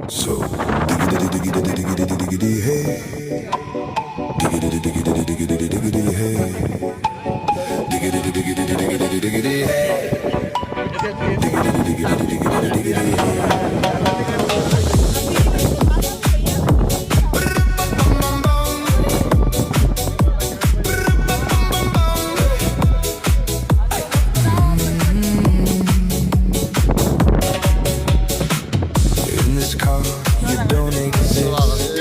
So, diggity diggity diggity diggity hey, diggity diggity diggity diggity hey, diggity diggity diggity diggity hey, diggity diggity diggity diggity hey. In this car, you don't exist.